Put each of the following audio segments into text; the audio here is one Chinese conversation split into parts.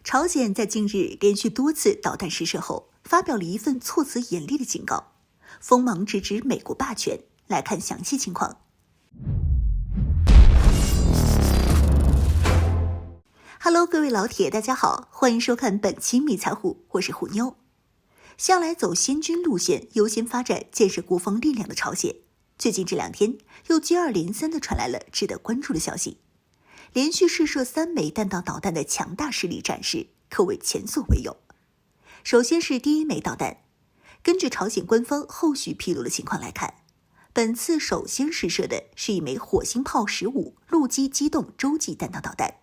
朝鲜在近日连续多次导弹试射后，发表了一份措辞严厉的警告，锋芒直指美国霸权。来看详细情况。Hello， 各位老铁，大家好，欢迎收看本期迷财虎，我是虎妞。向来走先军路线，优先发展建设国防力量的朝鲜，最近这2天又接二连三地传来了值得关注的消息。连续试射3枚弹道导弹的强大实力展示，可谓前所未有。首先是第1枚导弹，根据朝鲜官方后续披露的情况来看，本次首先试射的是一枚火星炮15陆基机动洲际弹道导弹。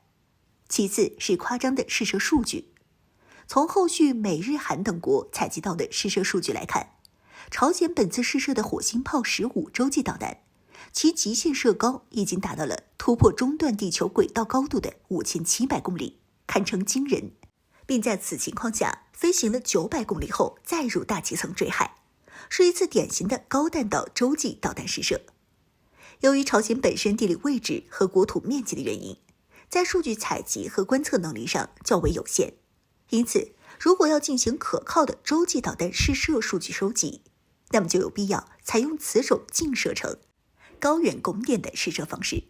其次是夸张的试射数据。从后续美日韩等国采集到的试射数据来看，朝鲜本次试射的火星炮15洲际导弹，其极限射高已经达到了突破中段地球轨道高度的5700公里，堪称惊人，并在此情况下飞行了900公里后再入大气层坠海，是一次典型的高弹道洲际导弹试射。由于朝鲜本身地理位置和国土面积的原因，在数据采集和观测能力上较为有限，因此如果要进行可靠的洲际导弹试射数据收集，那么就有必要采用此种近射程高远拱点的试射方式。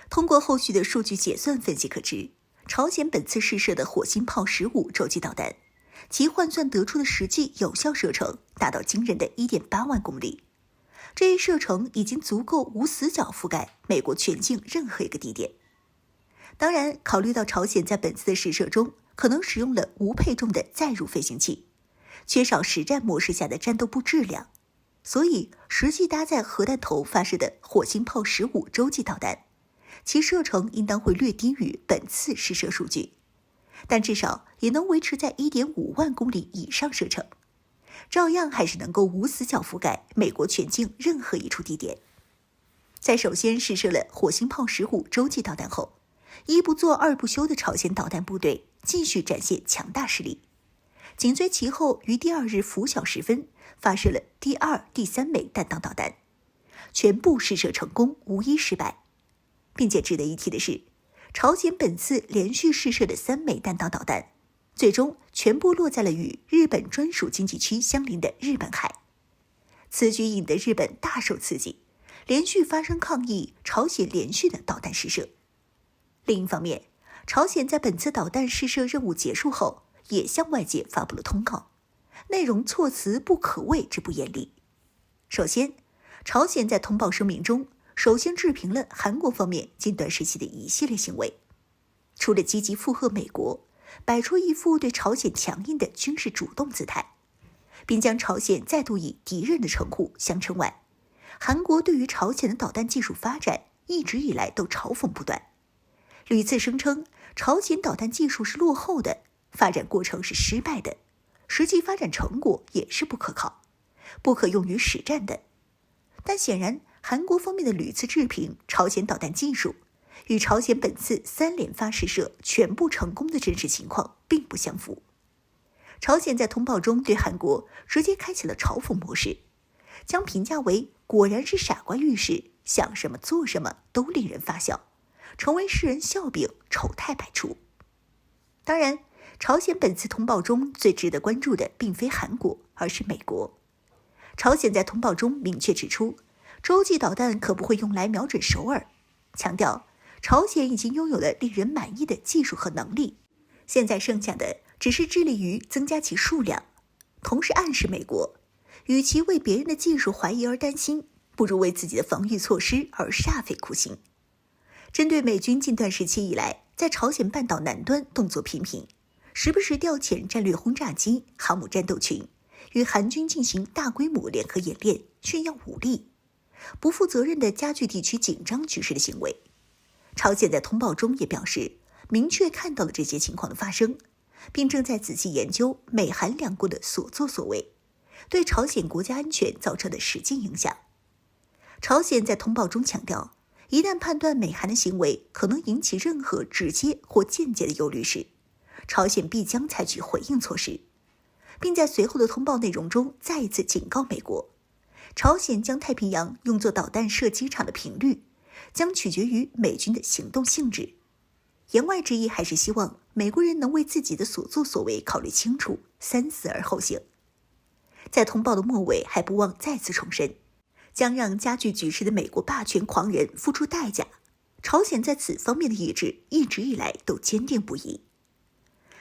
通过后续的数据解算分析可知，朝鲜本次试射的火星炮15洲际导弹，其换算得出的实际有效射程达到惊人的 1.8 万公里。这一射程已经足够无死角覆盖美国全境任何一个地点。当然，考虑到朝鲜在本次的试射中可能使用了无配重的载入飞行器，缺少实战模式下的战斗部质量，所以实际搭载核弹头发射的火星炮15洲际导弹，其射程应当会略低于本次试射数据，但至少也能维持在 1.5 万公里以上射程，照样还是能够无死角覆盖美国全境任何一处地点。在首先试射了火星炮15洲际导弹后，一不做二不休的朝鲜导弹部队继续展现强大实力，紧随其后于第2日拂晓时分发射了第2、第3枚弹道导弹，全部试射成功，无一失败。并且值得一提的是，朝鲜本次连续试射的3枚弹道导弹，最终全部落在了与日本专属经济区相邻的日本海。此举引得日本大受刺激，连续发声抗议朝鲜连续的导弹试射。另一方面，朝鲜在本次导弹试射任务结束后，也向外界发布了通告，内容措辞不可谓之不严厉。首先，朝鲜在通报声明中首先置评了韩国方面近段时期的一系列行为，除了积极附和美国，摆出一副对朝鲜强硬的军事主动姿态，并将朝鲜再度以敌人的称呼相称外，韩国对于朝鲜的导弹技术发展一直以来都嘲讽不断，屡次声称朝鲜导弹技术是落后的，发展过程是失败的，实际发展成果也是不可靠，不可用于实战的。但显然，韩国方面的屡次置评朝鲜导弹技术，与朝鲜本次3连发试射全部成功的真实情况并不相符。朝鲜在通报中对韩国直接开启了嘲讽模式，将评价为果然是傻瓜遇事，想什么做什么都令人发笑，成为世人笑柄，丑态百出。当然，朝鲜本次通报中最值得关注的并非韩国，而是美国。朝鲜在通报中明确指出，洲际导弹可不会用来瞄准首尔，强调朝鲜已经拥有了令人满意的技术和能力，现在剩下的只是致力于增加其数量。同时暗示美国，与其为别人的技术怀疑而担心，不如为自己的防御措施而煞费苦心。针对美军近段时期以来在朝鲜半岛南端动作频频，时不时调遣战略轰炸机、航母战斗群与韩军进行大规模联合演练，炫耀武力，不负责任地加剧地区紧张局势的行为，朝鲜在通报中也表示，明确看到了这些情况的发生，并正在仔细研究美韩两国的所作所为对朝鲜国家安全造成的实际影响。朝鲜在通报中强调，一旦判断美韩的行为可能引起任何直接或间接的忧虑时，朝鲜必将采取回应措施，并在随后的通报内容中再一次警告美国，朝鲜将太平洋用作导弹射击场的频率将取决于美军的行动性质。言外之意还是希望美国人能为自己的所作所为考虑清楚，三思而后行。在通报的末尾，还不忘再次重申，将让加剧局势的美国霸权狂人付出代价。朝鲜在此方面的意志一直以来都坚定不移。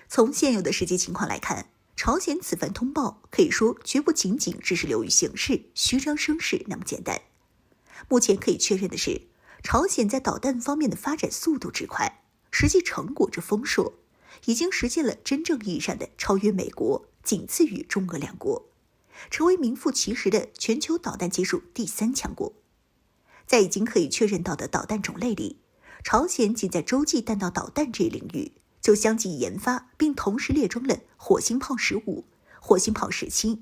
从现有的实际情况来看，朝鲜此番通报可以说绝不仅仅只是流于形式、虚张声势那么简单。目前可以确认的是，朝鲜在导弹方面的发展速度之快，实际成果之丰硕，已经实现了真正意义上的超越美国，仅次于中俄两国，成为名副其实的全球导弹技术第3强国。在已经可以确认到的导弹种类里，朝鲜仅在洲际弹道导弹这一领域就相继研发并同时列装了火星炮15、火星炮17，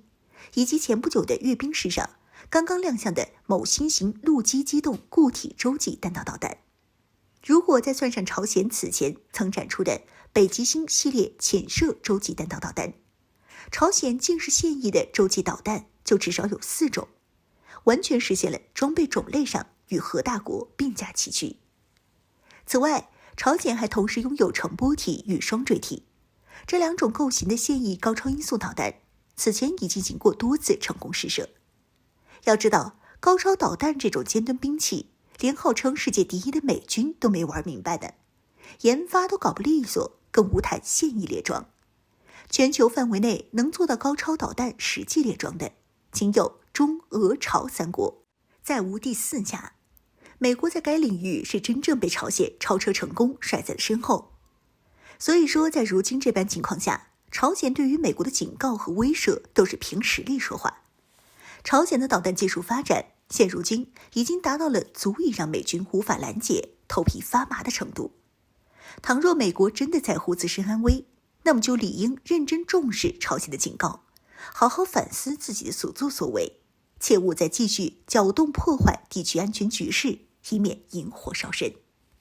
以及前不久的阅兵式上刚刚亮相的某新型陆基机动固体洲际弹道导弹。如果再算上朝鲜此前曾展出的北极星系列潜射洲际弹道导弹，朝鲜竟是现役的洲际导弹就至少有4种，完全实现了装备种类上与核大国并驾齐驱。此外，朝鲜还同时拥有乘波体与双坠体，这2种构型的现役高超音速导弹，此前已进行过多次成功试射。要知道，高超导弹这种尖端兵器，连号称世界第一的美军都没玩明白的，研发都搞不利索，更无谈现役列装。全球范围内能做到高超导弹实际列装的，仅有中俄朝3国，再无第4家。美国在该领域是真正被朝鲜超车成功甩在了身后。所以说，在如今这般情况下，朝鲜对于美国的警告和威慑都是凭实力说话。朝鲜的导弹技术发展，现如今已经达到了足以让美军无法拦截、头皮发麻的程度。倘若美国真的在乎自身安危，那么就理应认真重视朝鲜的警告，好好反思自己的所作所为，切勿再继续搅动破坏地区安全局势，以免引火烧身。